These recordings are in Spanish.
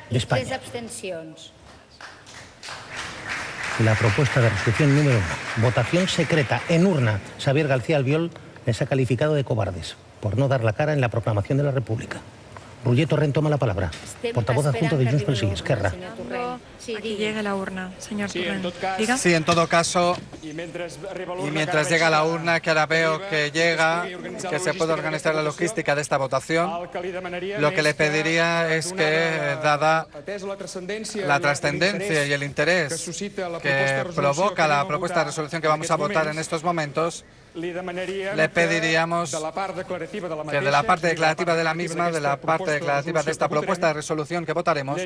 d'Espanya. 3 abstencions. La propuesta de resolución número 1. Votación secreta en urna. Xavier García Albiol les ha calificado de cobardes por no dar la cara en la proclamación de la República. Roger Torrent toma la palabra. Portavoz adjunto de Junts pel Sí, Esquerra. Aquí llegue la urna, señor Torrent. ¿Diga? Sí, en todo caso, y mientras llega la urna, que ahora veo que llega, que se puede organizar la logística de esta votación, lo que le pediría es que, dada la trascendencia y el interés que provoca la propuesta de resolución que vamos a votar en estos momentos, le pediríamos que de la parte declarativa de la misma, de la parte declarativa de esta propuesta de resolución que votaremos,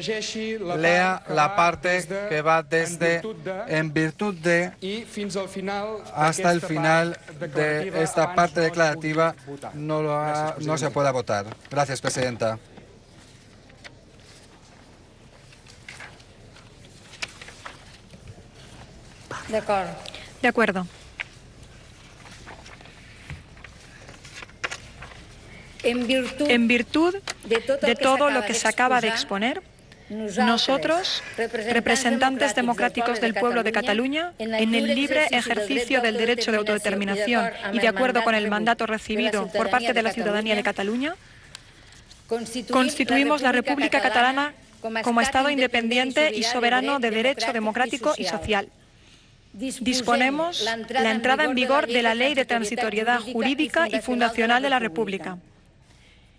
lea la parte que va desde en virtud de hasta el final de esta parte declarativa no se pueda votar. Gracias, presidenta. De acuerdo. En virtud de todo lo que se acaba de exponer, nosotros, representantes democráticos del pueblo de Cataluña, en el libre ejercicio del derecho de autodeterminación y de acuerdo con el mandato recibido por parte de la ciudadanía de Cataluña, constituimos la República Catalana como Estado independiente y soberano de derecho democrático y social. Disponemos la entrada en vigor de la Ley de Transitoriedad Jurídica y Fundacional de la República.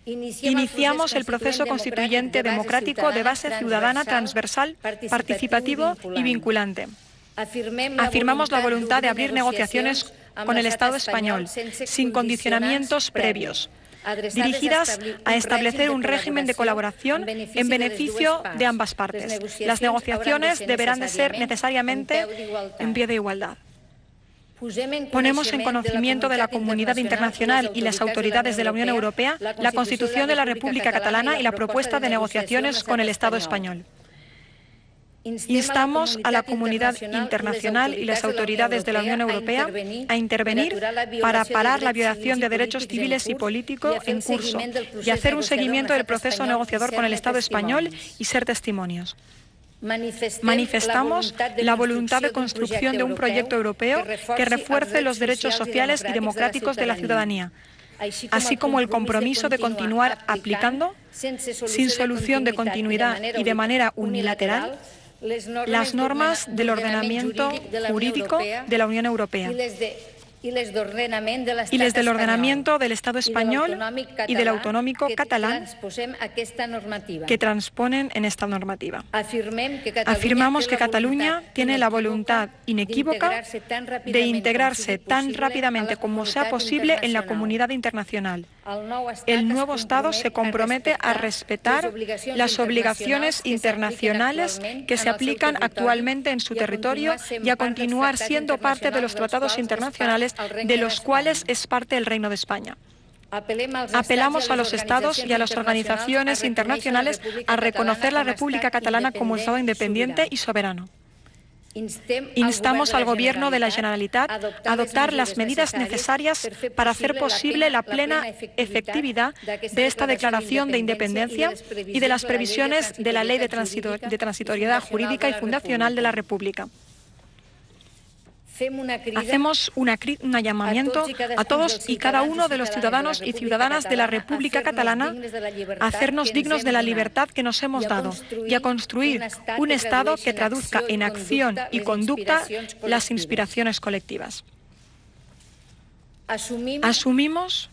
Iniciamos el proceso constituyente democrático de base ciudadana, transversal, participativo y vinculante. Afirmamos la voluntad de abrir negociaciones con el Estado español, sin condicionamientos previos, dirigidas a establecer un régimen de colaboración en beneficio de ambas partes. Las negociaciones deberán de ser necesariamente en pie de igualdad. Ponemos en conocimiento de la comunidad internacional y las autoridades de la Unión Europea la Constitución de la República Catalana y la propuesta de negociaciones con el Estado español. Instamos a la comunidad internacional y las autoridades de la Unión Europea a intervenir para parar la violación de derechos civiles y políticos en curso y hacer un seguimiento del proceso negociador con el Estado español y ser testimonios. Manifestamos la voluntad de construcción de un proyecto europeo que refuerce los derechos sociales y democráticos de la ciudadanía, así como el compromiso de continuar aplicando, sin solución de continuidad y de manera unilateral, las normas del ordenamiento jurídico de la Unión Europea y les del ordenamiento del Estado español y del autonómico catalán que transponen en esta normativa. Afirmamos que Cataluña tiene la voluntad inequívoca de integrarse tan rápidamente como sea posible en la comunidad internacional. El nuevo Estado se compromete a respetar las obligaciones internacionales que se aplican actualmente en su territorio y a continuar siendo parte de los tratados internacionales de los cuales es parte el Reino de España. Apelamos a los Estados y a las organizaciones internacionales a reconocer la República Catalana como Estado independiente y soberano. Instamos al Gobierno de la Generalitat a adoptar las medidas necesarias para hacer posible la plena efectividad de esta declaración de independencia y de las previsiones de la Ley de Transitoriedad Jurídica y Fundacional de la República. Hacemos un llamamiento a todos y cada uno de los ciudadanos y ciudadanas de la República Catalana a hacernos dignos de la libertad que nos hemos dado y a construir un Estado que traduzca en acción y conducta las inspiraciones colectivas. Asumimos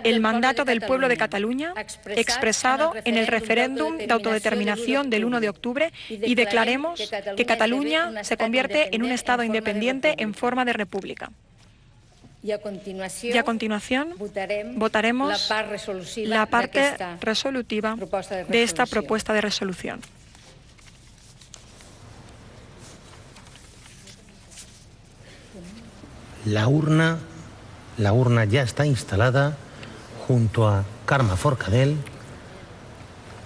el mandato del pueblo de Cataluña expresado en el referéndum de autodeterminación del 1 de octubre y declaremos que Cataluña se convierte en un Estado independiente en forma de república. Y a continuación votaremos la parte resolutiva de esta propuesta de resolución. La urna ya está instalada junto a Carme Forcadell.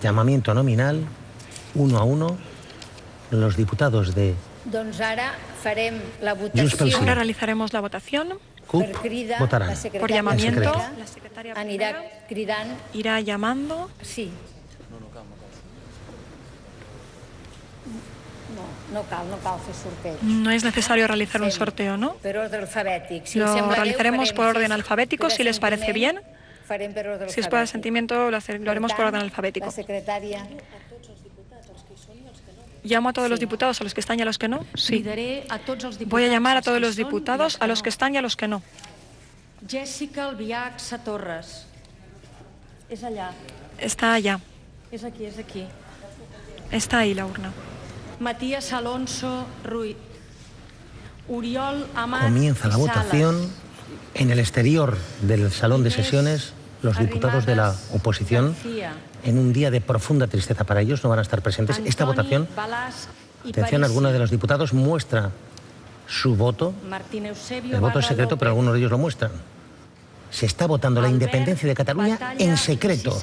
Llamamiento nominal, 1 a 1. Los diputados de Junts pel Sí. Ahora realizaremos la votación. CUP votarán. Por llamamiento, En la secretaria irá llamando. No es necesario realizar un sorteo, ¿no? Lo realizaremos por orden alfabético, si les parece bien. Si es por asentimiento, lo haremos por orden alfabético. ¿Llamo a todos los diputados, a los que están y a los que no? Sí. Voy a llamar a todos los diputados, a los que están y a los que no. Jessica Albiach Satorres. Es allá. Está allá. Es aquí, es aquí. Está ahí la urna. Matías Alonso Ruiz. Uriol Amat. Comienza la votación. En el exterior del salón de sesiones, los diputados de la oposición, en un día de profunda tristeza para ellos, no van a estar presentes. Esta votación, atención, algunos de los diputados muestra su voto. El voto es secreto, pero algunos de ellos lo muestran. Se está votando la independencia de Cataluña en secreto.